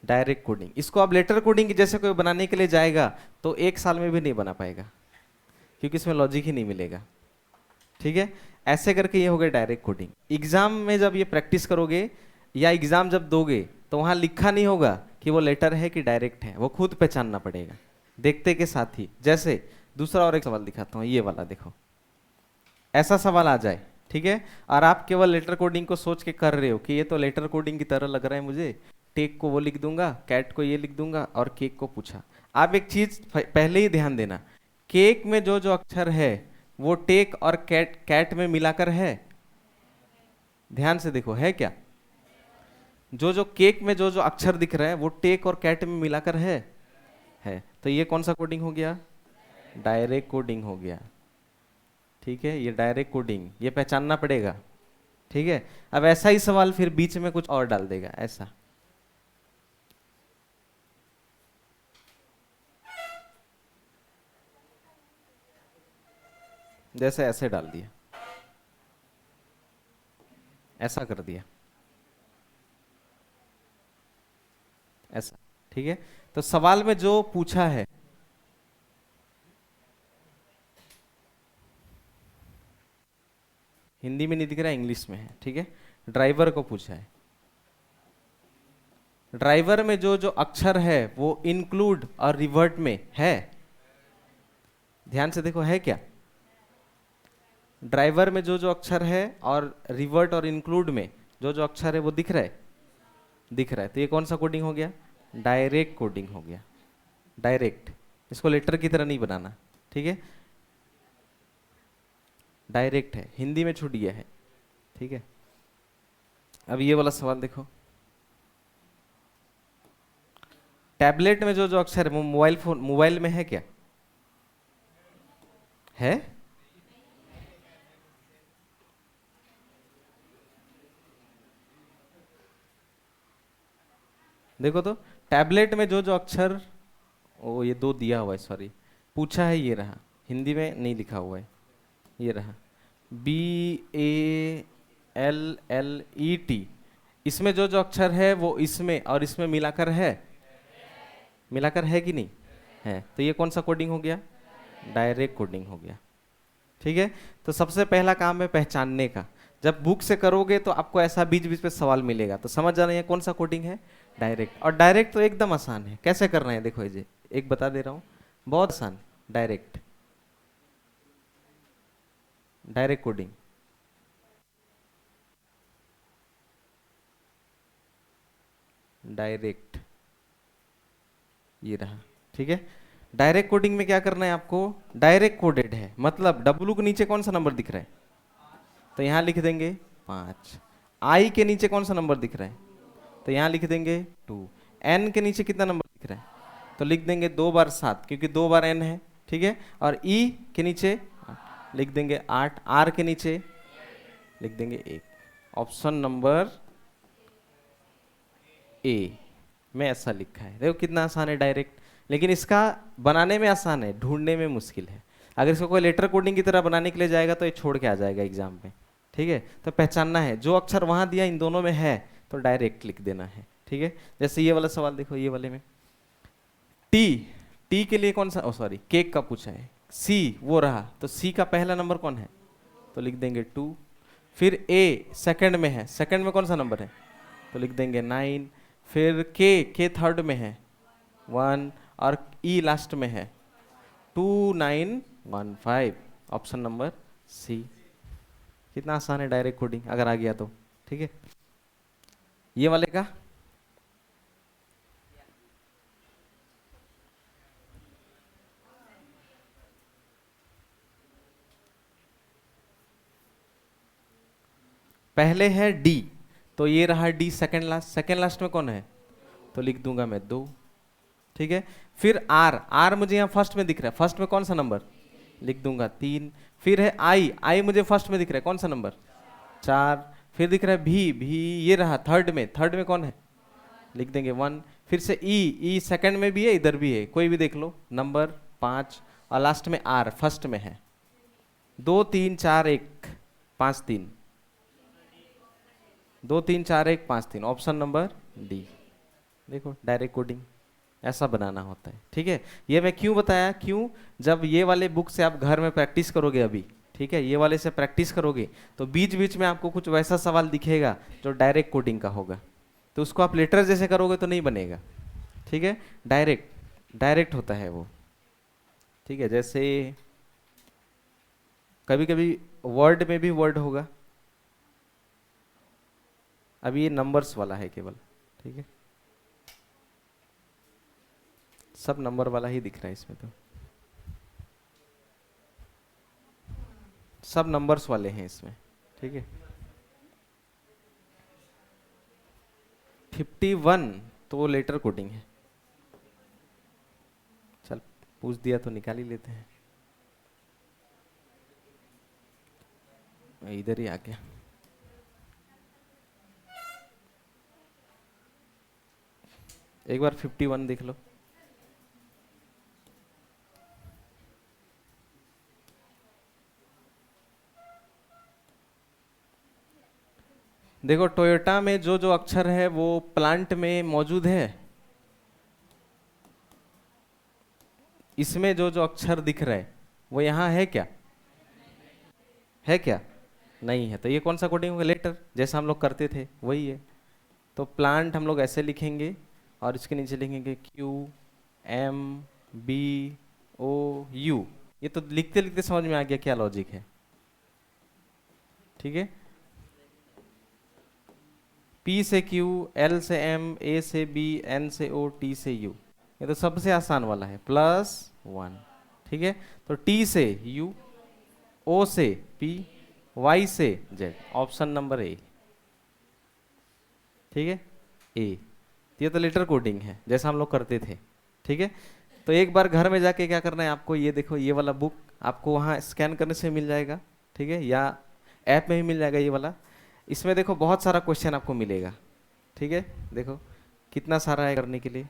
Direct coding. इसको अब लेटर कोडिंग जैसे कोई बनाने के लिए जाएगा तो 1 साल में भी नहीं बना पाएगा, क्योंकि इसमें लॉजिक ही नहीं मिलेगा। ठीक है, ऐसे करके ये हो गया डायरेक्ट कोडिंग। एग्जाम में जब ये प्रैक्टिस करोगे या एग्जाम जब दोगे तो वहां लिखा नहीं होगा कि वो लेटर है कि डायरेक्ट है, वो खुद पहचानना पड़ेगा देखते के साथ ही। जैसे दूसरा और एक सवाल दिखाता हूँ, ये वाला देखो, ऐसा सवाल आ जाए, ठीक है, और आप केवल लेटर कोडिंग को सोच के कर रहे हो कि ये तो लेटर कोडिंग की तरह लग रहा है मुझे, टेक को वो लिख दूंगा, कैट को ये लिख दूंगा और केक को पूछा। आप एक चीज पहले ही ध्यान देना, केक में जो जो अक्षर है वो टेक और कैट में मिलाकर है। ध्यान से देखो, है क्या? जो जो केक में जो जो अक्षर दिख रहा है वो टेक और कैट में मिलाकर है। तो ये कौन सा कोडिंग हो गया? डायरेक्ट कोडिंग हो गया। ठीक है, ये डायरेक्ट कोडिंग, ये पहचानना पड़ेगा। ठीक है, अब ऐसा ही सवाल फिर बीच में कुछ और डाल देगा, ऐसा। जैसे ऐसे डाल दिया, ऐसा कर दिया, ऐसा। ठीक है, तो सवाल में जो पूछा है, हिंदी में नहीं दिख रहा है, इंग्लिश में है। ठीक है, ड्राइवर को पूछा है, ड्राइवर में जो जो अक्षर है वो इंक्लूड और रिवर्ट में है। ध्यान से देखो, है क्या? ड्राइवर में जो जो अक्षर है और रिवर्ट और इंक्लूड में जो जो अक्षर है वो दिख रहा है, दिख रहा है। तो ये कौन सा कोडिंग हो गया? डायरेक्ट कोडिंग हो गया। डायरेक्ट, इसको लेटर की तरह नहीं बनाना। ठीक है, डायरेक्ट है, हिंदी में छूट गया है। ठीक है, अब ये वाला सवाल देखो, टैबलेट में जो जो अक्षर है मोबाइल फोन, मोबाइल में है क्या? है? देखो तो, टैबलेट में जो जो अक्षर, ओ ये 2 दिया हुआ है, सॉरी, पूछा है, ये रहा, हिंदी में नहीं लिखा हुआ है, ये रहा, BALLET। इसमें जो जो अक्षर है वो इसमें और इसमें मिलाकर है, मिलाकर है कि नहीं है? तो ये कौन सा कोडिंग हो गया? डायरेक्ट कोडिंग हो गया। ठीक है, तो सबसे पहला काम है पहचानने का। जब बुक से करोगे तो आपको ऐसा बीच बीच पे सवाल मिलेगा, तो समझ जाना है कौन सा कोडिंग है, डायरेक्ट। और डायरेक्ट तो एकदम आसान है, कैसे करना है देखो, ये एक बता दे रहा हूँ, बहुत आसान। डायरेक्ट, डायरेक्ट कोडिंग, डायरेक्ट, ये रहा। ठीक है, डायरेक्ट कोडिंग में क्या करना है आपको? डायरेक्ट कोडेड है, मतलब W के नीचे कौन सा नंबर दिख रहा है, तो यहां लिख देंगे 5। I के नीचे कौन सा नंबर दिख रहा है, तो यहां लिख देंगे 2। एन के नीचे कितना नंबर दिख रहा है, तो लिख देंगे 2 बार 7, क्योंकि 2 बार एन है, ठीक है। और ई के नीचे लिख देंगे 8, आर के नीचे लिख देंगे 1। ऑप्शन नंबर ए में ऐसा लिखा है। देखो कितना आसान है, डायरेक्ट। लेकिन इसका बनाने में आसान है, ढूंढने में मुश्किल है। अगर इसको कोई लेटर कोडिंग की तरह बनाने के लिए जाएगा तो ये छोड़ के आ जाएगा एग्जाम में, ठीक है। तो पहचानना है, जो अक्षर वहां दिया इन दोनों में है तो डायरेक्ट लिख देना है, ठीक है। जैसे ये वाला सवाल देखो, ये वाले में टी, टी के लिए कौन सा, ओ सॉरी केक का पूछा है। सी वो रहा, तो सी का पहला नंबर कौन है, तो लिख देंगे 2। फिर ए सेकंड में है, सेकंड में कौन सा नंबर है, तो लिख देंगे 9। फिर के थर्ड में है 1, और ई लास्ट में है 2915। Option number C. कितना आसान है डायरेक्ट कोडिंग, अगर आ गया तो, ठीक है। ये वाले का पहले है डी, तो ये रहा D second last, second last में कौन है, तो लिख दूंगा मैं 2, ठीक है। फिर आर, आर मुझे यहाँ फर्स्ट में दिख रहा है, फर्स्ट में कौन सा नंबर, लिख दूंगा 3। फिर है आई, आई मुझे फर्स्ट में दिख रहा है, कौन सा नंबर, 4। फिर दिख रहा है भी, भी ये रहा थर्ड में, थर्ड में कौन है, लिख देंगे 1। फिर से ई, ई सेकंड में भी है, इधर भी है, कोई भी देख लो नंबर 5। और लास्ट में आर फर्स्ट में है। 2 3 4 1 5 3, 2 3 4 1 5 3, ऑप्शन नंबर डी। देखो डायरेक्ट कोडिंग ऐसा बनाना होता है, ठीक है। ये मैं क्यों बताया, क्यों, जब ये वाले बुक से आप घर में प्रैक्टिस करोगे अभी, ठीक है, ये वाले से प्रैक्टिस करोगे तो बीच बीच में आपको कुछ वैसा सवाल दिखेगा जो डायरेक्ट कोडिंग का होगा, तो उसको आप लेटर जैसे करोगे तो नहीं बनेगा, ठीक है। डायरेक्ट, डायरेक्ट होता है वो, ठीक है। जैसे कभी कभी वर्ड में भी वर्ड होगा, अभी ये नंबर्स वाला है केवल, ठीक है, सब नंबर वाला ही दिख रहा है इसमें, तो सब नंबर्स वाले हैं इसमें, ठीक है। 51 तो वो लेटर कोडिंग है। चल पूछ दिया तो निकाल ही लेते हैं, इधर ही आ गया। एक बार 51 देख लो। देखो टोयोटा में जो जो अक्षर है वो प्लांट में मौजूद है, इसमें जो जो अक्षर दिख रहा है वो यहाँ है क्या, है क्या, नहीं है। तो ये कौन सा कोडिंग होगा, लेटर, जैसा हम लोग करते थे वही है। तो प्लांट हम लोग ऐसे लिखेंगे और इसके नीचे लिखेंगे QMBOU। ये तो लिखते लिखते समझ में आ गया क्या लॉजिक है, ठीक है। P से Q, L से M, A से B, N से O, T से U, ये तो सबसे आसान वाला है, +1, ठीक है। तो T से U, O से P, Y से Z, ऑप्शन नंबर ए, ठीक है, ए। ये तो लेटर कोडिंग है जैसा हम लोग करते थे, ठीक है। तो एक बार घर में जाके क्या करना है आपको, ये देखो ये वाला बुक आपको वहाँ स्कैन करने से मिल जाएगा, ठीक है, या ऐप में ही मिल जाएगा ये वाला। इसमें देखो बहुत सारा क्वेश्चन आपको मिलेगा, ठीक है। देखो कितना सारा है करने के लिए,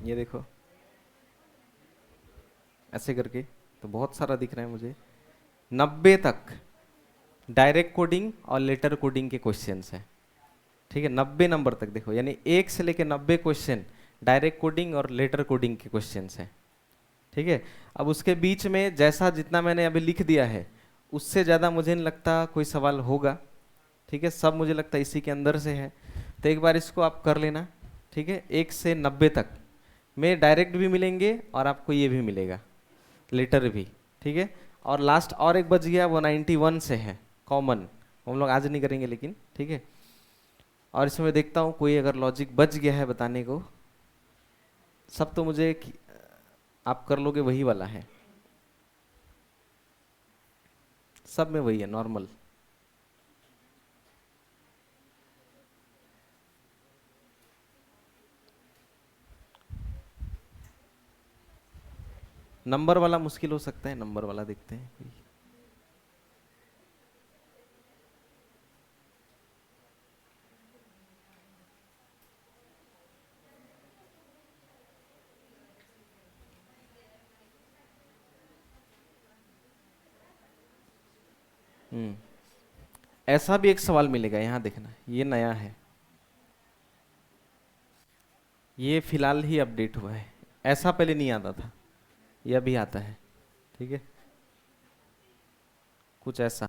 ये देखो ऐसे करके, तो बहुत सारा दिख रहा है मुझे। 90 तक डायरेक्ट कोडिंग और लेटर कोडिंग के क्वेश्चंस हैं, ठीक है। 90 नंबर तक देखो, यानी 1 से लेकर 90 क्वेश्चन डायरेक्ट कोडिंग और लेटर कोडिंग के क्वेश्चंस हैं, ठीक है। अब उसके बीच में जैसा जितना मैंने अभी लिख दिया है उससे ज़्यादा मुझे नहीं लगता कोई सवाल होगा, ठीक है। सब मुझे लगता है इसी के अंदर से है। तो एक बार इसको आप कर लेना, ठीक है। 1 से 90 तक में डायरेक्ट भी मिलेंगे और आपको ये भी मिलेगा लेटर भी, ठीक है। और लास्ट और एक बच गया, वो 91 से है कॉमन, हम लोग आज नहीं करेंगे लेकिन, ठीक है। और इसमें देखता हूँ कोई अगर लॉजिक बच गया है बताने को, सब तो मुझे आप कर लोगे वही वाला है, सब में वही है नॉर्मल। नंबर वाला मुश्किल हो सकता है, नंबर वाला देखते हैं। ऐसा भी एक सवाल मिलेगा, यहाँ देखना, ये नया है, ये फिलहाल ही अपडेट हुआ है, ऐसा पहले नहीं आता था, ये अभी आता है। ठीक है, कुछ ऐसा,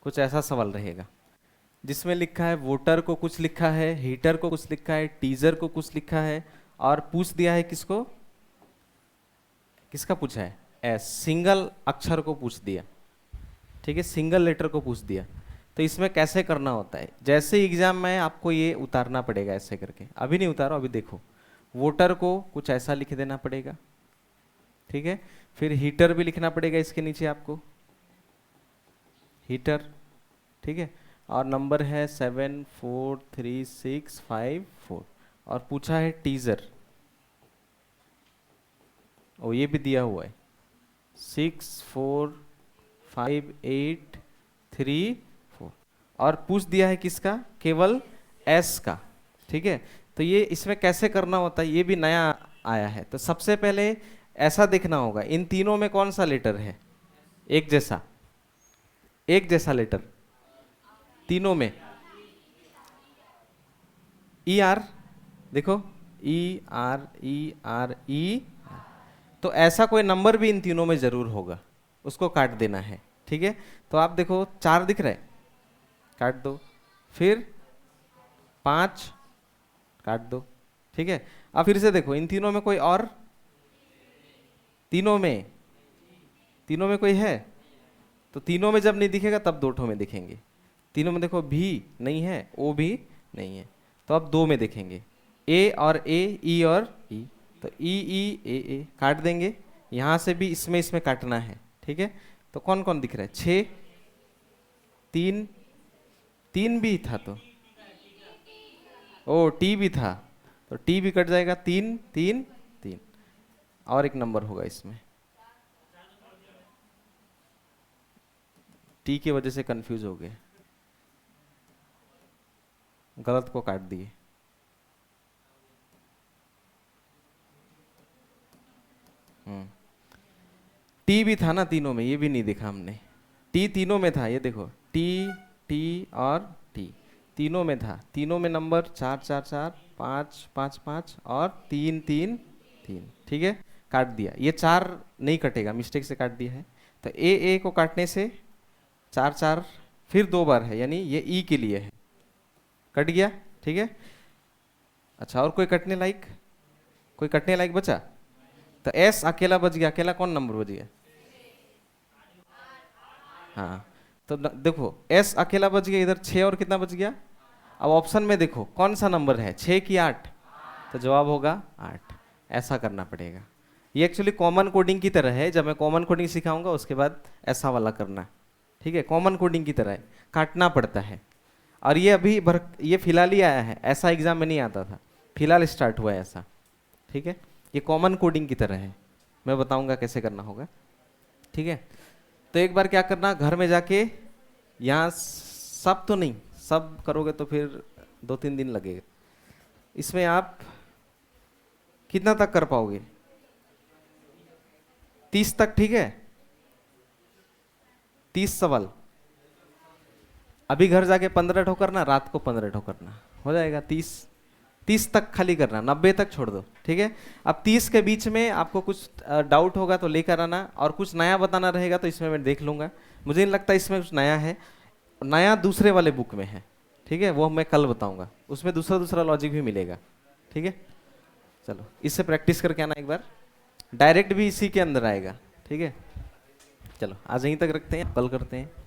कुछ ऐसा सवाल रहेगा जिसमें लिखा है वोटर को कुछ लिखा है, हीटर को कुछ लिखा है, टीजर को कुछ लिखा है, और पूछ दिया है किसको, किसका पूछा है, एस, सिंगल अक्षर को पूछ दिया। ठीक है, सिंगल लेटर को पूछ दिया। तो इसमें कैसे करना होता है, जैसे एग्जाम में आपको ये उतारना पड़ेगा ऐसे करके, अभी नहीं उतारो, अभी देखो, वोटर को कुछ ऐसा लिख देना पड़ेगा। ठीक है, फिर हीटर भी लिखना पड़ेगा इसके नीचे आपको, हीटर। ठीक है, और नंबर है 74365 और पूछा है टीजर, और ये भी दिया हुआ है 64583 और पूछ दिया है किसका, केवल एस का। ठीक है, तो ये इसमें कैसे करना होता है, ये भी नया आया है। तो सबसे पहले ऐसा देखना होगा इन तीनों में कौन सा लेटर है एक जैसा, एक जैसा लेटर तीनों में, ई आर, देखो E R E R E, तो ऐसा कोई नंबर भी इन तीनों में जरूर होगा, उसको काट देना है। ठीक है, तो आप देखो 4 दिख रहा है, काट दो, फिर 5 काट दो। ठीक है, अब फिर से देखो इन तीनों में कोई और, तीनों में, तीनों में कोई है, तो तीनों में जब नहीं दिखेगा तब 2 ठो में दिखेंगे। तीनों में देखो भी नहीं है, ओ भी नहीं है, तो अब 2 में देखेंगे, ए और ए, ई और ई, तो ई ई ए काट देंगे। यहाँ से भी इसमें काटना है। ठीक है, तो कौन कौन दिख रहा है, 6, 3, 3 भी था, तो ओ टी भी था, तो टी भी कट जाएगा, 3 3 3, और एक नंबर होगा इसमें, टी की वजह से कंफ्यूज हो गए, गलत को काट दिए। टी भी था ना तीनों में, ये भी नहीं देखा हमने, टी तीनों में था, ये देखो टी, टी और टी तीनों में था, तीनों में नंबर 4 4 4 5 5 5 और 3 3 3। ठीक है, काट दिया, ये 4 नहीं कटेगा, मिस्टेक से काट दिया है, तो ए को काटने से 4 4 फिर 2 बार है, यानी ये ई के लिए है, कट गया। ठीक है, अच्छा और कोई कटने लायक, कोई कटने लायक बचा, तो एस अकेला बच गया, अकेला कौन नंबर बच गया, हाँ, तो देखो एस अकेला बच गया, इधर 6 और कितना बच गया, अब ऑप्शन में देखो कौन सा नंबर है, 6 की 8, तो जवाब होगा 8। ऐसा करना पड़ेगा, ये एक्चुअली कॉमन कोडिंग की तरह है, जब मैं कॉमन कोडिंग सिखाऊंगा उसके बाद ऐसा वाला करना। ठीक है, कॉमन कोडिंग की तरह है, काटना पड़ता है, और ये अभी ये फिलहाल ही आया है, ऐसा एग्जाम में नहीं आता था, फिलहाल स्टार्ट हुआ है ऐसा। ठीक है, ये कॉमन कोडिंग की तरह है, मैं बताऊंगा कैसे करना होगा। ठीक है, तो एक बार क्या करना, घर में जाके, यहाँ सब तो नहीं, सब करोगे तो फिर 2-3 दिन लगेगा, इसमें आप कितना तक कर पाओगे, 30 तक। ठीक है, 30 सवाल, अभी घर जाके 15 ठो करना, रात को 15 ठो करना, हो जाएगा 30 तक खाली करना, 90 तक छोड़ दो। ठीक है, अब 30 के बीच में आपको कुछ डाउट होगा तो लेकर आना, और कुछ नया बताना रहेगा तो इसमें मैं देख लूंगा, मुझे नहीं लगता इसमें कुछ नया है, नया दूसरे वाले बुक में है। ठीक है, वो मैं कल बताऊंगा, उसमें दूसरा दूसरा लॉजिक भी मिलेगा। ठीक है, चलो इससे प्रैक्टिस करके आना एक बार, डायरेक्ट भी इसी के अंदर आएगा। ठीक है, चलो आज यहीं तक रखते हैं, कल करते हैं।